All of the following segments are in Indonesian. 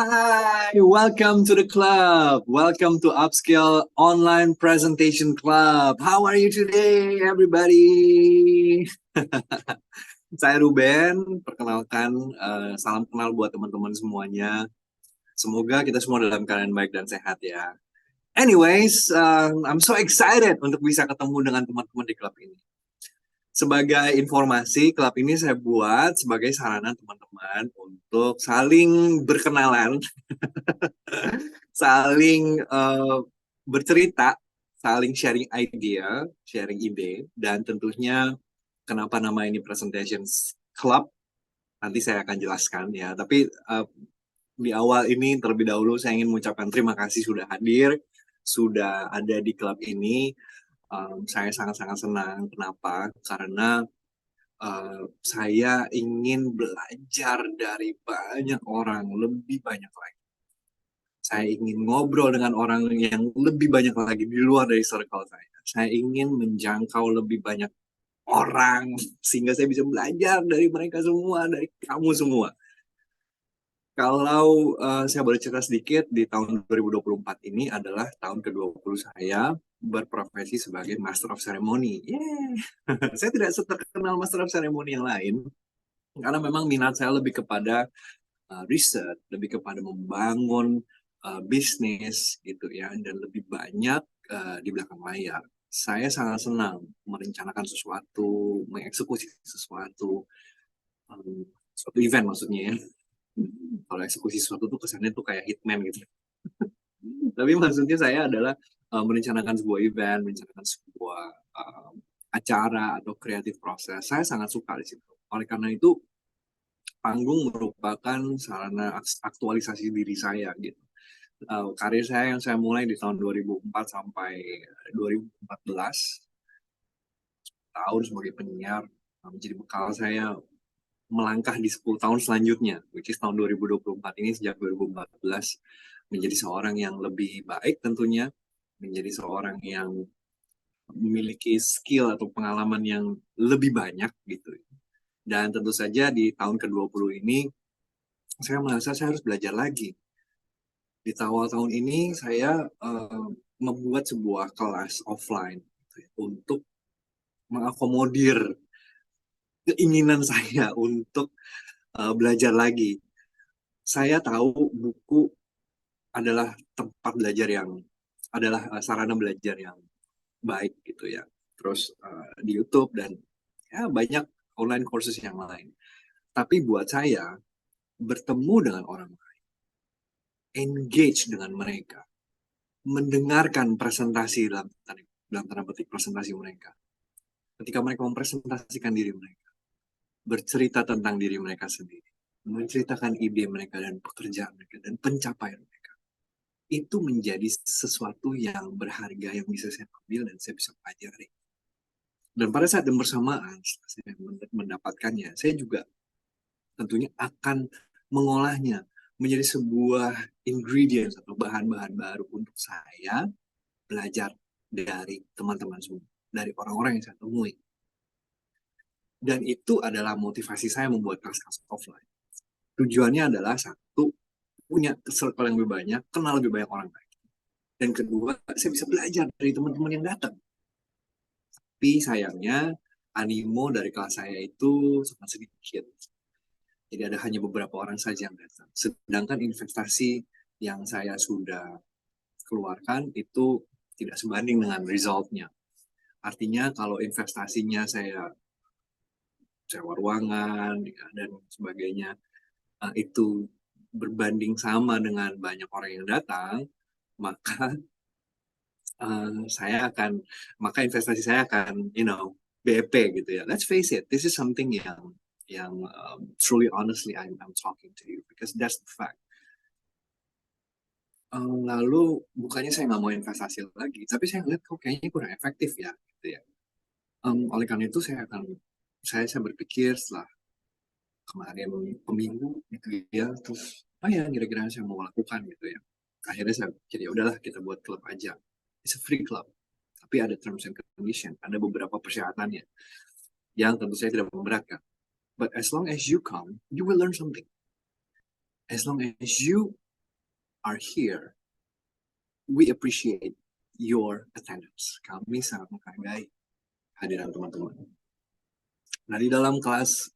Hi, welcome to the club. Welcome to Upskill Online Presentation Club. How are you today, everybody? Saya Ruben, perkenalkan, salam kenal buat teman-teman semuanya. Semoga kita semua dalam keadaan baik dan sehat ya. Anyways, I'm so excited untuk bisa ketemu dengan teman-teman di klub ini. Sebagai informasi, klub ini saya buat sebagai sarana teman-teman untuk saling berkenalan, saling bercerita, saling sharing idea, sharing ide, dan tentunya kenapa nama ini Presentations Club, nanti saya akan jelaskan ya. Tapi di awal ini terlebih dahulu saya ingin mengucapkan terima kasih sudah hadir, sudah ada di klub ini. Saya sangat-sangat senang. Kenapa? Karena saya ingin belajar dari banyak orang, lebih banyak lagi. Saya ingin ngobrol dengan orang yang lebih banyak lagi di luar dari circle saya. Saya ingin menjangkau lebih banyak orang, sehingga saya bisa belajar dari mereka semua, dari kamu semua. Kalau saya boleh cerita sedikit, di tahun 2024 ini adalah tahun ke-20 saya berprofesi sebagai Master of Ceremony. Yeay. Saya tidak terkenal Master of Ceremony yang lain, karena memang minat saya lebih kepada riset, lebih kepada membangun bisnis gitu ya, dan lebih banyak di belakang layar. Saya sangat senang merencanakan sesuatu, mengeksekusi sesuatu, suatu event maksudnya ya. Kalau eksekusi sesuatu tuh kesannya tuh kayak hitman gitu. Tapi maksudnya saya adalah merencanakan sebuah event, merencanakan sebuah acara atau kreatif proses. Saya sangat suka di situ. Oleh karena itu, panggung merupakan sarana aktualisasi diri saya gitu. Karir saya yang saya mulai di tahun 2004 sampai 2014 tahun sebagai penyiar menjadi bekal saya melangkah di 10 tahun selanjutnya, which is tahun 2024 ini. Sejak 2014 menjadi seorang yang lebih baik tentunya, menjadi seorang yang memiliki skill atau pengalaman yang lebih banyak gitu. Dan tentu saja di tahun ke-20 ini saya merasa saya harus belajar lagi. Di awal tahun ini saya membuat sebuah kelas offline gitu ya, untuk mengakomodir keinginan saya untuk belajar lagi. Saya tahu buku adalah tempat belajar yang adalah sarana belajar yang baik gitu ya. Terus di YouTube dan ya banyak online courses yang lain. Tapi buat saya bertemu dengan orang lain, engage dengan mereka, mendengarkan presentasi dalam tanda petik presentasi mereka. Ketika mereka mempresentasikan diri mereka, bercerita tentang diri mereka sendiri, menceritakan ide mereka dan pekerjaan mereka dan pencapaian mereka, itu menjadi sesuatu yang berharga yang bisa saya ambil dan saya bisa pelajari. Dan pada saat yang bersamaan, saya mendapatkannya, saya juga tentunya akan mengolahnya menjadi sebuah ingredients atau bahan-bahan baru untuk saya belajar dari teman-teman semua, dari orang-orang yang saya temui. Dan itu adalah motivasi saya membuat kelas-kelas offline. Tujuannya adalah satu, punya circle yang lebih banyak, kenal lebih banyak orang lagi. Dan kedua, saya bisa belajar dari teman-teman yang datang. Tapi sayangnya, animo dari kelas saya itu sangat sedikit. Jadi ada hanya beberapa orang saja yang datang. Sedangkan investasi yang saya sudah keluarkan itu tidak sebanding dengan resultnya. Artinya kalau investasinya saya sewa ruangan dan sebagainya, itu berbanding sama dengan banyak orang yang datang, maka maka investasi saya akan, BEP gitu ya. Let's face it, this is something yang truly honestly I'm talking to you because that's the fact. Lalu bukannya saya nggak mau investasi lagi, tapi saya lihat kok kayaknya kurang efektif ya, gitu ya. Oleh karena itu saya berpikir setelah kemarin pemilu gitu ya, terus apa ya kira-kira saya mau lakukan gitu ya. Akhirnya saya pikir ya udahlah kita buat klub aja. It's a free club, tapi ada terms and condition, ada beberapa persyaratannya yang tentu saya tidak memberatkan. But as long as you come, you will learn something. As long as you are here, we appreciate your attendance. Kami sangat menghargai hadiran teman-teman. Nah, di dalam kelas,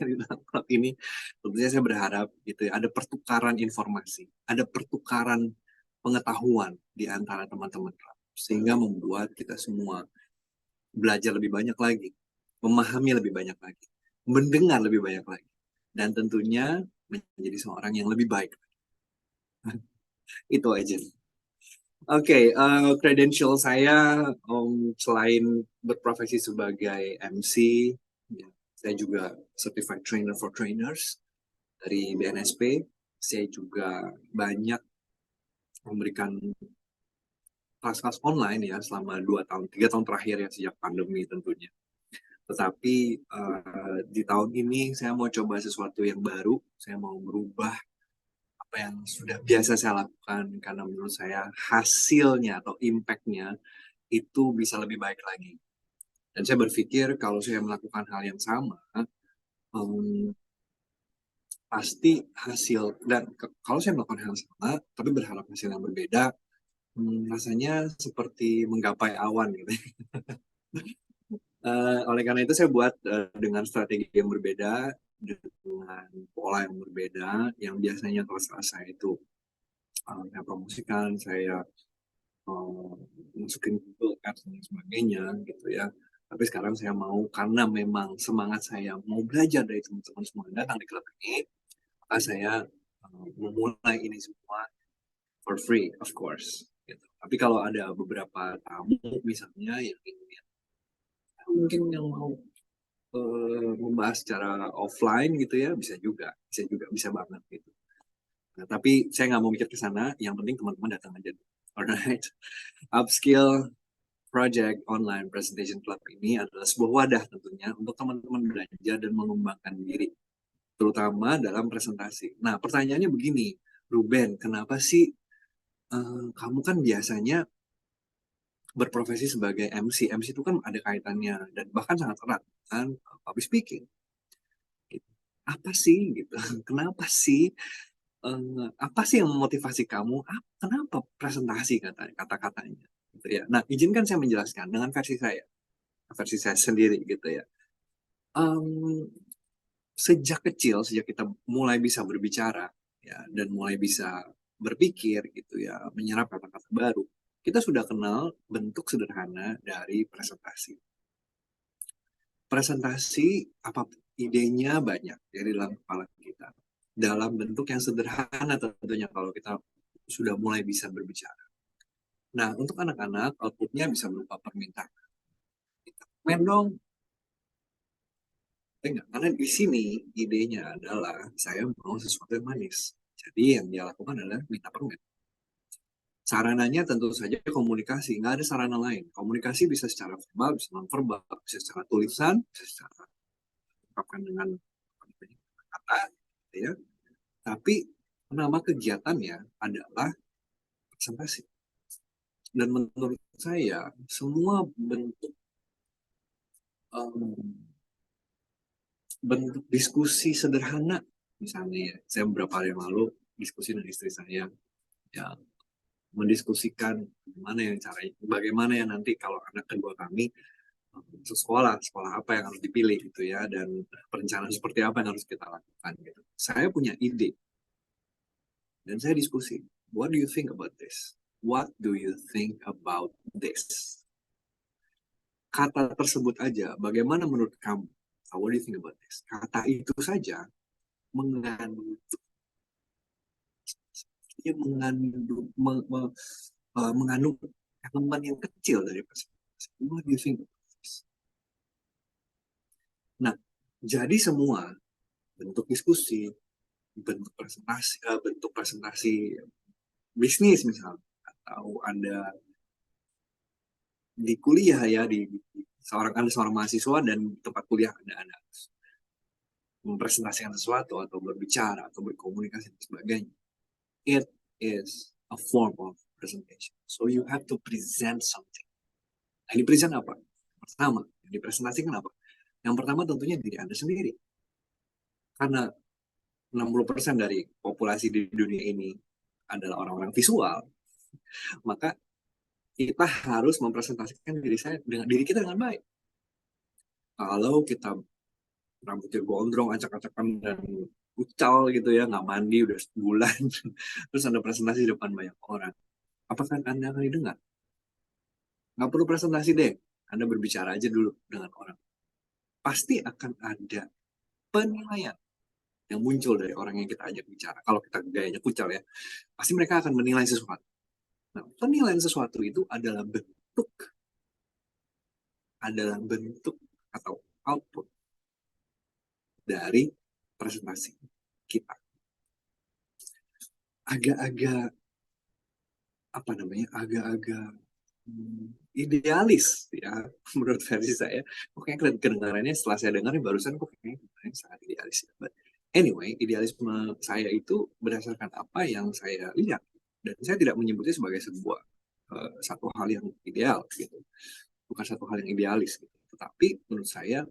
di dalam klub ini, tentunya saya berharap gitu ya, ada pertukaran informasi, ada pertukaran pengetahuan di antara teman-teman klub, sehingga membuat kita semua belajar lebih banyak lagi, memahami lebih banyak lagi, mendengar lebih banyak lagi, dan tentunya menjadi seorang yang lebih baik. Itu aja. Oke, credential saya selain berprofesi sebagai MC, ya, saya juga certified trainer for trainers dari BNSP. Saya juga banyak memberikan kelas-kelas online ya selama 3 tahun terakhir ya sejak pandemi tentunya. Tetapi di tahun ini saya mau coba sesuatu yang baru, saya mau merubah apa yang sudah biasa saya lakukan karena menurut saya hasilnya atau impact-nya itu bisa lebih baik lagi. Dan saya berpikir kalau saya melakukan hal yang sama, pasti hasil, dan kalau saya melakukan hal yang sama, tapi berharap hasil yang berbeda, rasanya seperti menggapai awan gitu. Oleh karena itu saya buat dengan strategi yang berbeda, dengan pola yang berbeda, yang biasanya kalau saya itu saya promosikan, saya masukin Google Ads dan sebagainya gitu ya. Tapi sekarang saya mau, karena memang semangat saya mau belajar dari teman-teman semua yang datang di klub ini, maka saya memulai ini semua for free, of course. Gitu. Tapi kalau ada beberapa tamu misalnya yang ingin, mungkin yang mau membahas secara offline gitu ya, bisa juga, bisa banget gitu. Nah, tapi saya nggak mau mikir ke sana, yang penting teman-teman datang aja. Alright, Upskill Project Online Presentation Club ini adalah sebuah wadah tentunya untuk teman-teman belajar dan mengembangkan diri, terutama dalam presentasi. Nah, pertanyaannya begini, Ruben, kenapa sih kamu kan biasanya berprofesi sebagai MC? MC itu kan ada kaitannya dan bahkan sangat erat dengan public speaking. Apa sih gitu? Kenapa sih? Apa sih yang memotivasi kamu? Kenapa presentasi kata-katanya? Gitu ya. Nah, izinkan saya menjelaskan dengan versi saya sendiri gitu ya. Sejak kecil, sejak kita mulai bisa berbicara ya dan mulai bisa berpikir gitu ya, menyerap kata-kata baru, kita sudah kenal bentuk sederhana dari presentasi. Presentasi apapun idenya banyak dari dalam kepala kita. Dalam bentuk yang sederhana tentunya kalau kita sudah mulai bisa berbicara. Nah, untuk anak-anak outputnya bisa berupa permintaan. Men dong, enggak, karena di sini idenya adalah saya mau sesuatu yang manis. Jadi yang dia lakukan adalah minta permen. Sarananya tentu saja komunikasi, nggak ada sarana lain. Komunikasi bisa secara verbal, bisa non-verbal, bisa secara tulisan, bisa secara ungkapkan dengan kata, ya. Tapi nama kegiatannya adalah presentasi. Dan menurut saya semua bentuk diskusi sederhana, misalnya ya, saya beberapa hari yang lalu diskusi dengan istri saya, ya mendiskusikan bagaimana ya nanti kalau anak kedua kami masuk sekolah apa yang harus dipilih gitu ya, dan perencanaan seperti apa yang harus kita lakukan gitu. Saya punya ide dan saya diskusi, what do you think about this? What do you think about this? Kata tersebut aja, bagaimana menurut kamu? What do you think about this? Kata itu saja mengandung mengandung elemen yang kecil dari presentasi. What do you think about this? Nah, jadi semua bentuk diskusi, bentuk presentasi bisnis misalnya, atau Anda di kuliah ya, Anda seorang mahasiswa dan tempat kuliah Anda mempresentasikan sesuatu atau berbicara atau berkomunikasi dan sebagainya. It is a form of presentation. So you have to present something. Nah, ini present apa? Pertama, yang dipresentasikan apa? Yang pertama tentunya diri Anda sendiri. Karena 60% dari populasi di dunia ini adalah orang-orang visual, maka kita harus mempresentasikan diri kita dengan baik. Kalau kita rambutnya gondrong, acak-acakan dan ucal gitu ya, nggak mandi udah sebulan, terus Anda presentasi di depan banyak orang, apakah Anda akan didengar? Nggak perlu presentasi deh, Anda berbicara aja dulu dengan orang. Pasti akan ada penilaian yang muncul dari orang yang kita ajak bicara. Kalau kita gayanya kucal ya, pasti mereka akan menilai sesuatu. Nah, penilaian sesuatu itu adalah bentuk atau output dari presentasi kita. Agak-agak agak-agak idealis ya menurut versi saya. Pokoknya kedengarannya setelah saya dengar barusan kok kayaknya sangat idealis ya. But anyway, idealisme saya itu berdasarkan apa yang saya lihat, dan saya tidak menyebutnya sebagai sebuah satu hal yang ideal gitu, bukan satu hal yang idealis gitu. Tetapi menurut saya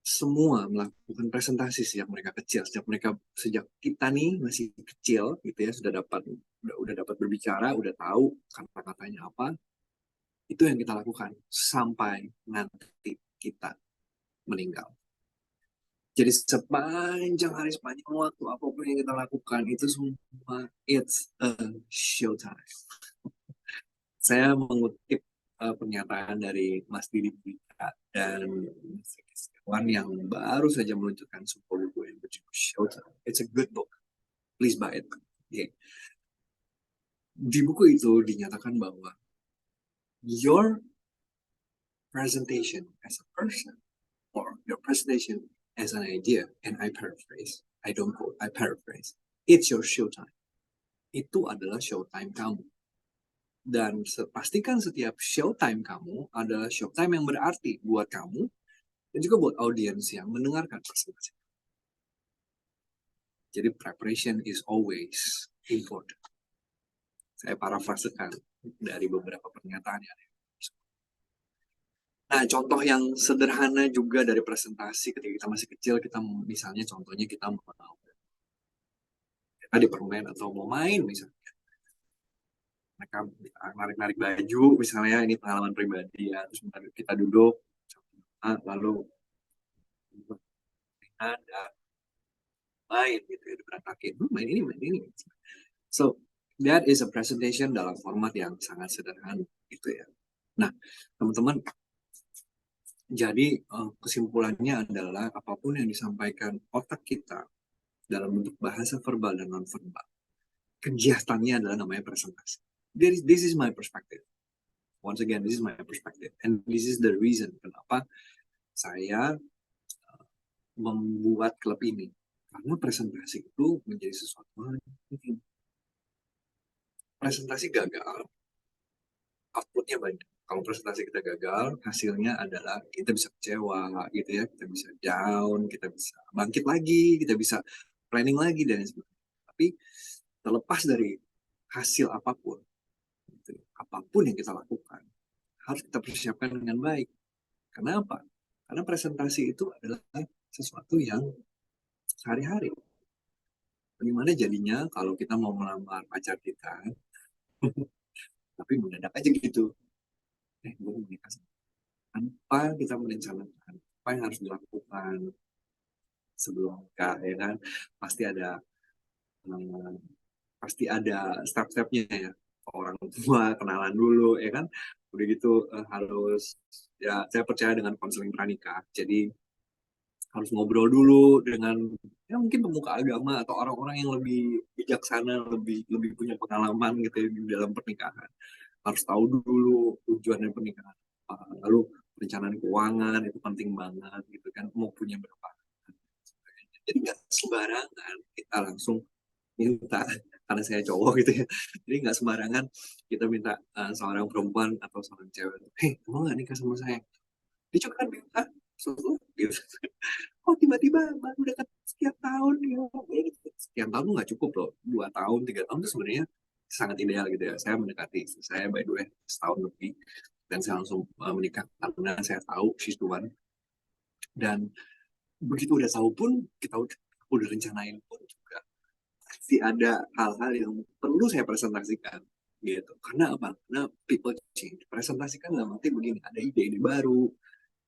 semua melakukan presentasi sejak mereka kecil, sejak kita nih masih kecil gitu ya, udah dapat berbicara, udah tahu kata-katanya apa, itu yang kita lakukan sampai nanti kita meninggal. Jadi sepanjang hari, sepanjang waktu, apapun yang kita lakukan itu semua it's a showtime. Saya mengutip pernyataan dari Mas Didi Putra dan Mas Riki Setiawan yang baru saja meluncurkan sebuah buku yang berjudul Showtime. It's a good book. Please buy it. Okay. Di buku itu dinyatakan bahwa your presentation as a person or your presentation as an idea, and I paraphrase, I don't quote, I paraphrase, it's your showtime. Itu adalah showtime kamu. Dan pastikan setiap showtime kamu adalah showtime yang berarti buat kamu dan juga buat audiens yang mendengarkan presentasi. Jadi preparation is always important. Saya parafrasekan dari beberapa pernyataan yang ada. Nah, contoh yang sederhana juga dari presentasi ketika kita masih kecil, misalnya contohnya kita mau di permen atau mau main misalnya. Mereka narik-narik baju, misalnya ini pengalaman pribadi ya, terus kita duduk, lalu ada main gitu ya, berantakin, main ini. So, that is a presentation dalam format yang sangat sederhana gitu ya. Nah, teman-teman, jadi kesimpulannya adalah apapun yang disampaikan otak kita dalam bentuk bahasa verbal dan non-verbal, kegiatannya adalah namanya presentasi. This is my perspective. Once again, this is my perspective. And this is the reason kenapa saya membuat klub ini. Karena presentasi itu menjadi sesuatu yang penting. Presentasi gagal, outputnya banyak. Kalau presentasi kita gagal, hasilnya adalah kita bisa kecewa, gitu ya, kita bisa down, kita bisa bangkit lagi, kita bisa planning lagi dan sebagainya. Tapi terlepas dari hasil apapun, gitu, apapun yang kita lakukan, harus kita persiapkan dengan baik. Kenapa? Karena presentasi itu adalah sesuatu yang sehari-hari. Bagaimana jadinya kalau kita mau melamar pacar kita, tapi mendadak aja gitu. Gue mau menikah tanpa kita merencanakan apa yang harus dilakukan sebelum nikah, ya kan? Pasti ada step-stepnya ya. Orang tua kenalan dulu, ya kan? Udah gitu harus, ya saya percaya dengan konseling pranikah. Jadi harus ngobrol dulu dengan ya mungkin pemuka agama atau orang-orang yang lebih bijaksana, lebih punya pengalaman gitu ya di dalam pernikahan. Harus tahu dulu tujuannya pernikahan. Lalu perencanaan keuangan itu penting banget gitu kan, mau punya berapa. Jadi nggak sembarangan kita langsung minta, karena saya cowok gitu ya, jadi nggak sembarangan kita minta seorang perempuan atau seorang cewek, hey mau nggak nikah sama saya, dia juga kan minta gitu. Oh tiba-tiba baru dekat sekian tahun ya, sekian tahun tuh nggak cukup loh, 2 tahun 3 tahun itu sebenarnya sangat ideal gitu ya. Saya by the way setahun lebih, dan saya langsung menikah karena saya tahu she's the one. Dan begitu udah tahu pun, kita udah rencanain pun juga, pasti ada hal-hal yang perlu saya presentasikan gitu. Karena apa? Karena people change. Presentasikan dalam arti begini, ada ide-ide baru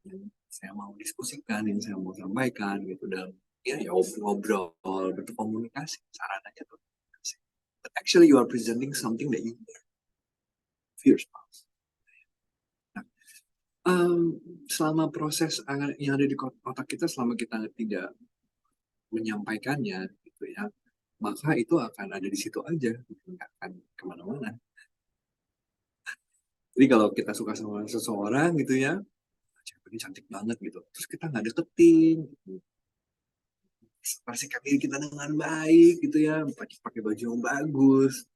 yang saya mau diskusikan, yang saya mau sampaikan gitu, dan ya ngobrol, bentuk komunikasi, sarananya tuh. But actually you are presenting something that you fears. Selama proses yang ada di otak kita, selama kita tidak menyampaikannya gitu ya, maka itu akan ada di situ aja, nggak akan kemana-mana. Jadi kalau kita suka sama seseorang gitu ya, cewek ini cantik banget gitu, terus kita nggak deketin, gitu. Ekspresikan diri kita dengan baik gitu ya, pakai baju yang bagus,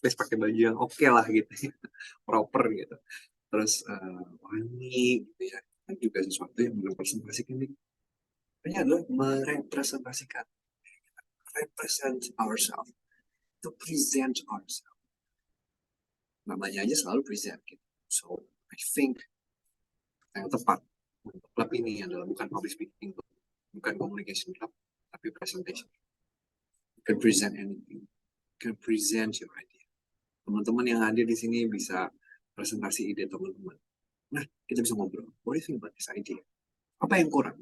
terus pakai baju yang oke lah gitu, proper gitu, terus wangi gitu ya, kan juga sesuatu yang merepresentasikan diri. Ini adalah merepresentasikan, represent ourselves, to present ourselves. Namanya aja selalu present gitu. So I think yang tepat untuk klub ini adalah bukan public speaking, bukan communication club, tapi presentation. You can present anything. You can present your idea. Teman-teman yang hadir di sini bisa presentasi ide teman-teman. Nah, kita bisa ngobrol. What do you think about this idea? Apa yang kurang?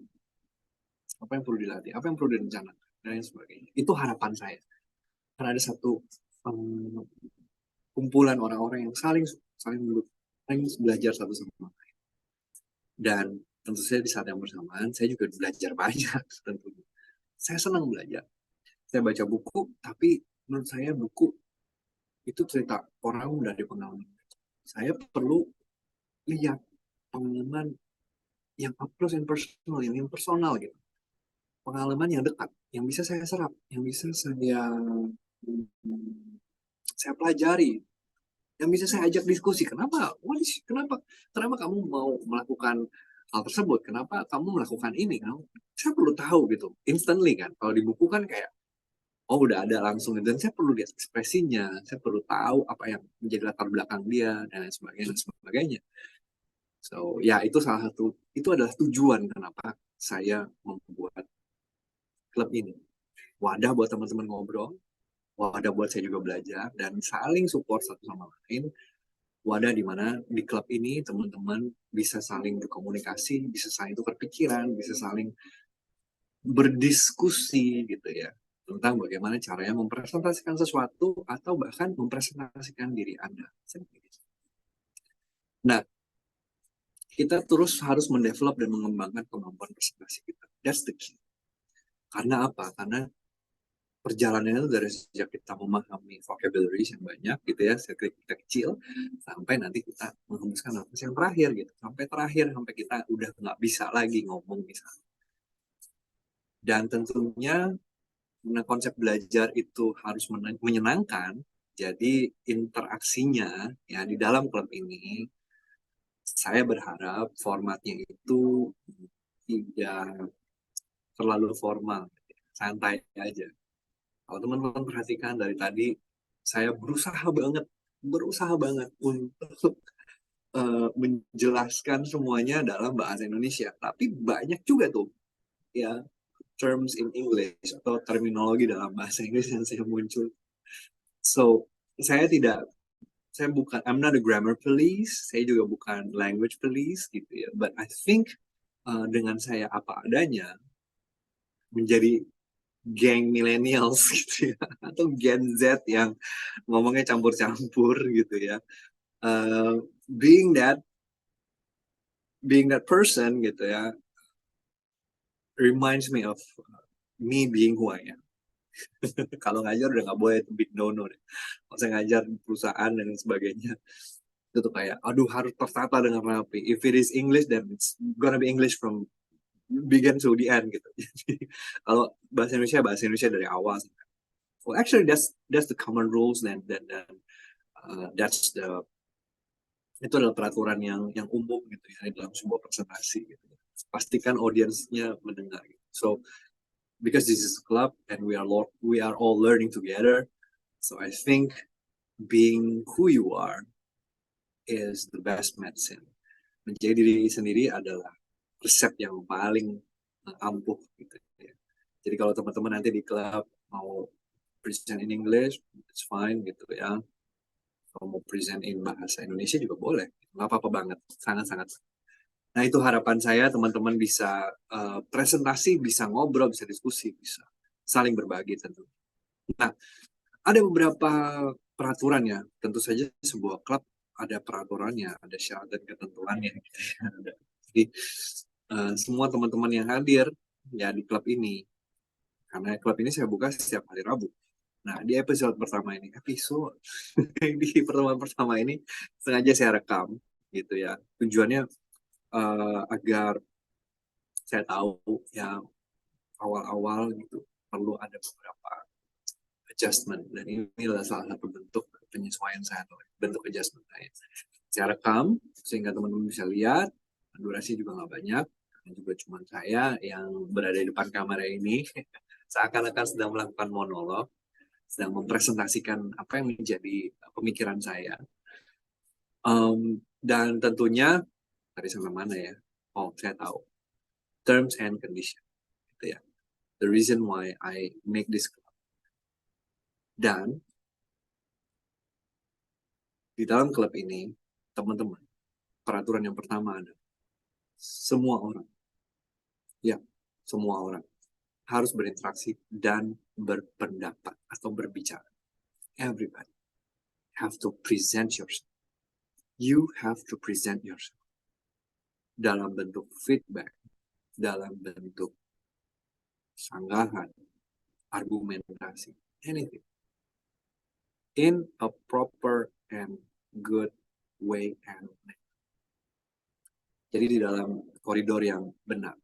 Apa yang perlu dilatih? Apa yang perlu direncanakan? Dan lain sebagainya. Itu harapan saya. Karena ada satu kumpulan orang-orang yang saling belajar satu sama lain. Dan tentu saja di saat yang bersamaan, saya juga belajar banyak tentunya. Saya senang belajar. Saya baca buku, tapi menurut saya buku itu cerita orang dari pengalaman. Saya perlu lihat pengalaman yang up close and personal, yang personal gitu. Pengalaman yang dekat, yang bisa saya serap, yang bisa saya pelajari, yang bisa saya ajak diskusi. Kenapa kamu mau melakukan hal tersebut? Kenapa kamu melakukan ini? Saya perlu tahu gitu, instantly kan. Kalau di buku kan kayak, oh udah ada langsung, dan saya perlu lihat ekspresinya, saya perlu tahu apa yang menjadi latar belakang dia dan sebagainya. So ya itu adalah tujuan kenapa saya membuat klub ini. Wadah buat teman-teman ngobrol, wadah buat saya juga belajar dan saling support satu sama lain. Wadah di mana di klub ini teman-teman bisa saling berkomunikasi, bisa saling tukar pikiran, bisa saling berdiskusi gitu ya, tentang bagaimana caranya mempresentasikan sesuatu atau bahkan mempresentasikan diri Anda sendiri. Nah, kita terus harus mendevelop dan mengembangkan kemampuan presentasi kita. That's the key. Karena apa? Karena perjalanannya itu dari sejak kita memahami vocabulary yang banyak gitu ya, sejak kita kecil sampai nanti kita menghembuskan nafas yang terakhir gitu, sampai kita udah nggak bisa lagi ngomong misalnya. Dan tentunya konsep belajar itu harus menyenangkan, jadi interaksinya ya di dalam klub ini saya berharap formatnya itu tidak terlalu formal, santai aja. Kalau teman-teman perhatikan dari tadi, saya berusaha banget untuk menjelaskan semuanya dalam bahasa Indonesia. Tapi banyak juga tuh ya terms in English atau terminologi dalam bahasa Inggris yang saya muncul. So I'm not a grammar police, saya juga bukan language police gitu ya. But I think dengan saya apa adanya, menjadi geng millennials gitu ya, atau Gen Z yang ngomongnya campur-campur gitu ya. Being that person gitu ya, reminds me of me being who I am. Kalau ngajar udah nggak boleh, big no-no deh. Kalau saya ngajar perusahaan dan sebagainya, itu tuh kayak, aduh harus tertata dengan rapi. If it is English, then it's gonna be English from begin to the end gitu. Jadi kalau bahasa Indonesia dari awal. Well, actually that's the common rules dan itu adalah peraturan yang umum gitu ya dalam sebuah presentasi gitu. Pastikan audiensnya mendengar gitu. So because this is a club and we are all learning together, so I think being who you are is the best medicine. Menjadi diri sendiri adalah resep yang paling ampuh gitu ya. Jadi kalau teman-teman nanti di klub mau present in English, it's fine gitu ya. Kalau mau present in bahasa Indonesia juga boleh, nggak apa-apa banget, sangat-sangat. Nah itu harapan saya teman-teman bisa presentasi, bisa ngobrol, bisa diskusi, bisa saling berbagi tentu. Nah ada beberapa peraturan ya, tentu saja sebuah klub ada peraturannya, ada syarat dan ketentuannya. Gitu ya. Jadi semua teman-teman yang hadir ya di klub ini, karena klub ini saya buka setiap hari Rabu. Nah di episode pertama ini, di pertemuan pertama ini sengaja saya rekam gitu ya. Tujuannya agar saya tahu ya awal-awal gitu perlu ada beberapa adjustment, dan ini adalah salah satu bentuk penyesuaian saya, bentuk adjustment saya rekam sehingga teman-teman bisa lihat. Durasi juga nggak banyak, juga cuma saya yang berada di depan kamera ini seakan-akan sedang melakukan monolog, sedang mempresentasikan apa yang menjadi pemikiran saya. Dan tentunya tadi sampai mana ya, saya tahu terms and condition gitu ya, the reason why I make this club. Dan di dalam klub ini, teman-teman, peraturan yang pertama ada semua orang, ya, semua orang harus berinteraksi dan berpendapat atau berbicara. Everybody have to present yourself. You have to present yourself dalam bentuk feedback, dalam bentuk sanggahan, argumentasi, anything, in a proper and good way and manner. Jadi di dalam koridor yang benar.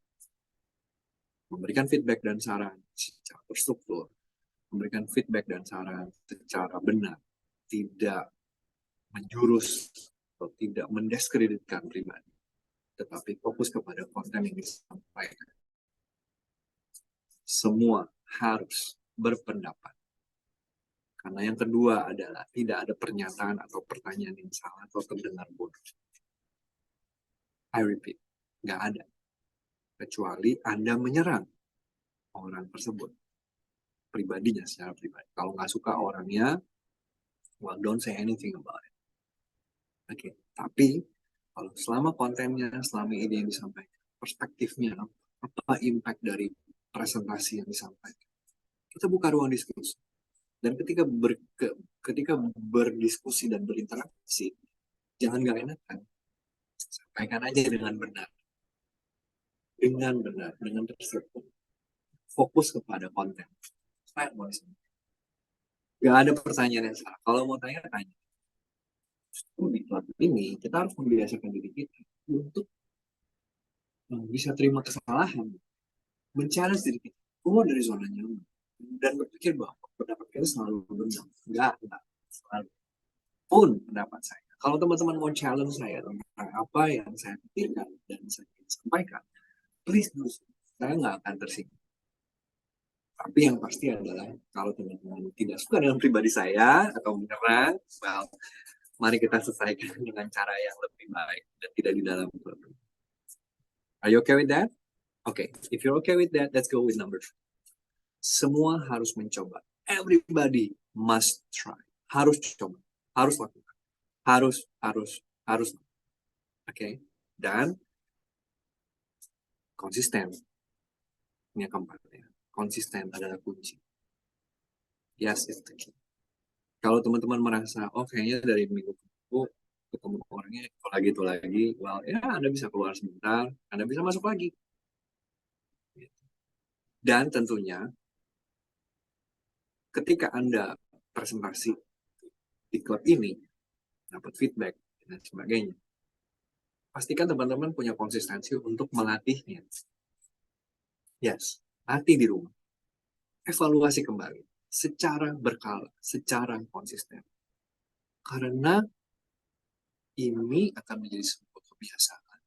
Memberikan feedback dan saran secara terstruktur, memberikan feedback dan saran secara benar, tidak menjurus atau tidak mendiskreditkan pribadi, tetapi fokus kepada konten yang disampaikan. Semua harus berpendapat. Karena yang kedua adalah tidak ada pernyataan atau pertanyaan yang salah atau terdengar bodoh. I repeat, nggak ada. Kecuali Anda menyerang orang tersebut, pribadinya secara pribadi. Kalau nggak suka orangnya, well, don't say anything about it. Oke, tapi kalau selama kontennya, selama ide yang disampaikan, perspektifnya, apa impact dari presentasi yang disampaikan, kita buka ruang diskusi. Dan ketika berdiskusi dan berinteraksi, jangan nggak enakan, sampaikan aja dengan benar, dengan terstruktur, fokus kepada konten. Nggak ada pertanyaan yang salah. Kalau mau tanya. Di klub ini kita harus membiasakan diri kita untuk bisa terima kesalahan, mencari diri kita keluar dari zona nyaman, dan berpikir bahwa pendapat kita selalu benar. Enggak selalu. Pun pendapat saya, kalau teman-teman mau challenge saya tentang apa yang saya pikirkan dan saya sampaikan, please do. Saya nggak akan tersinggung. Tapi yang pasti adalah kalau teman-teman tidak suka dengan pribadi saya atau menyerang, well, mari kita selesaikan dengan cara yang lebih baik dan tidak di dalam klub. Are you okay with that? Okay, if you're okay with that, let's go with number 3. Semua harus mencoba. Everybody must try. Harus coba. Harus lakukan. Harus. Okay? Dan konsisten. Ini yang keempat. Ya. Konsisten adalah kunci. Yes, it's the key. Kalau teman-teman merasa, kayaknya dari minggu ke minggu ketemu orangnya itu lagi, well, ya Anda bisa keluar sebentar, Anda bisa masuk lagi. Dan tentunya, ketika Anda presentasi di klub ini, dapat feedback, dan sebagainya, pastikan teman-teman punya konsistensi untuk melatihnya. Yes, latih di rumah. Evaluasi kembali, secara berkala, secara konsisten. Karena ini akan menjadi sebuah kebiasaan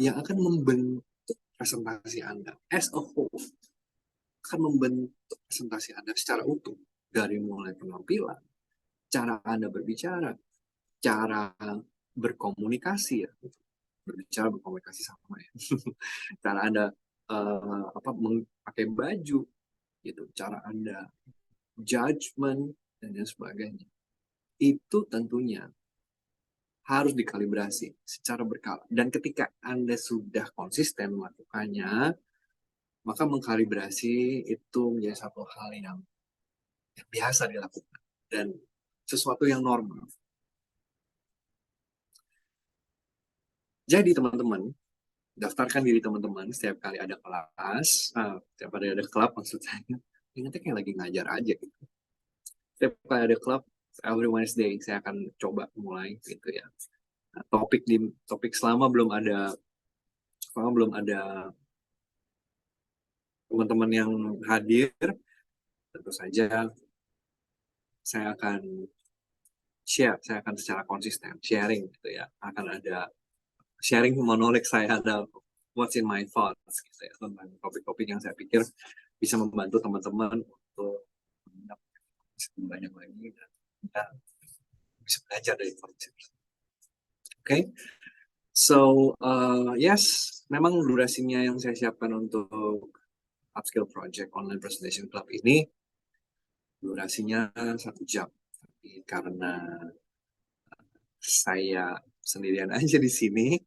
yang akan membentuk presentasi Anda as a whole, akan membentuk presentasi Anda secara utuh, dari mulai penampilan, cara Anda berbicara, cara berkomunikasi ya, berkomunikasi sama ya, cara Anda pakai baju gitu, cara Anda judgment, dan lain sebagainya. Itu tentunya harus dikalibrasi secara berkala. Dan ketika Anda sudah konsisten melakukannya, maka mengkalibrasi itu menjadi satu hal yang biasa dilakukan dan sesuatu yang normal. Jadi teman-teman, daftarkan diri teman-teman setiap kali ada kelas, setiap kali ada klub maksud saya. Ingatnya kayak lagi ngajar aja gitu. Setiap kali ada klub, every Wednesday saya akan coba mulai gitu ya. Nah, topik selama belum ada teman-teman yang hadir, tentu saja saya akan saya akan secara konsisten sharing gitu ya. Akan ada sharing monolog saya, ada what's in my thoughts gitu ya, tentang topik-topik yang saya pikir bisa membantu teman-teman untuk banyak lagi dan kita bisa belajar dari konsep. Okay? So, yes, memang durasinya yang saya siapkan untuk Upskill Project Online Presentation Club ini durasinya 1 jam. Tapi karena saya sendirian aja di sini,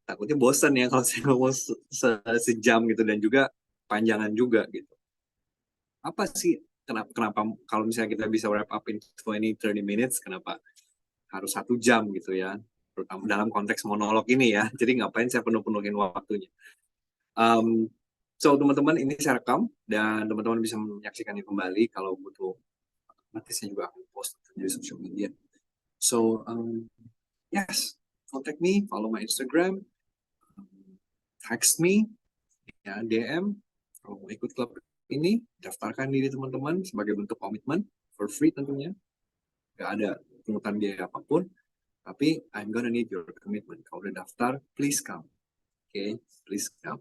takutnya bosan ya kalau saya ngomong sejam gitu, dan juga panjangan juga gitu. Apa sih kenapa kalau misalnya kita bisa wrap up in 20-30 minutes, kenapa harus 1 jam gitu ya, terutama dalam konteks monolog ini ya. Jadi ngapain saya penuh-penuhin waktunya. So teman-teman, ini saya rekam dan teman-teman bisa menyaksikannya kembali kalau butuh. Nanti saya juga akan post di social media. So yes, contact me, follow my Instagram, text me, ya, DM kalau mau ikut klub ini. Daftarkan diri teman-teman sebagai bentuk komitmen, for free tentunya, nggak ada pungutan biaya apapun. Tapi I'm gonna need your commitment. Kalau udah daftar, please come. Okay, please come.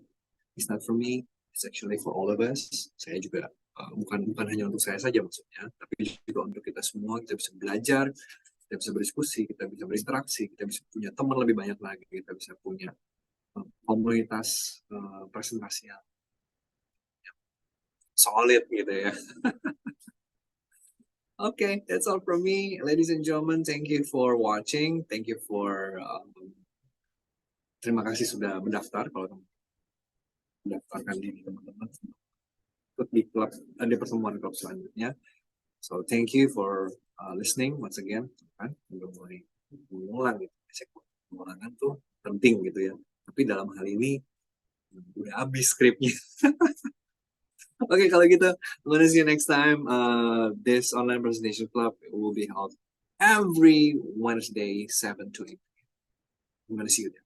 It's not for me, it's actually for all of us. Saya juga bukan hanya untuk saya saja maksudnya, tapi juga untuk kita semua. Kita bisa belajar, kita bisa berdiskusi, kita bisa berinteraksi, kita bisa punya teman lebih banyak lagi, kita bisa punya komunitas presentasi yang solid gitu ya. Okay, that's all from me, ladies and gentlemen. Thank you for watching. Thank you for terima kasih sudah mendaftar. Kalau mendaftarkan diri teman-teman ikut di klub, di pertemuan klub selanjutnya. So thank you for listening once again. Kan udah mulai mengulang gitu. Pengulangan tuh penting gitu ya. Tapi dalam hal ini udah habis skripnya. Oke, kalau gitu, I'm gonna see you next time. This online presentation club will be held every Wednesday, 7 to 8. I'm gonna see you there.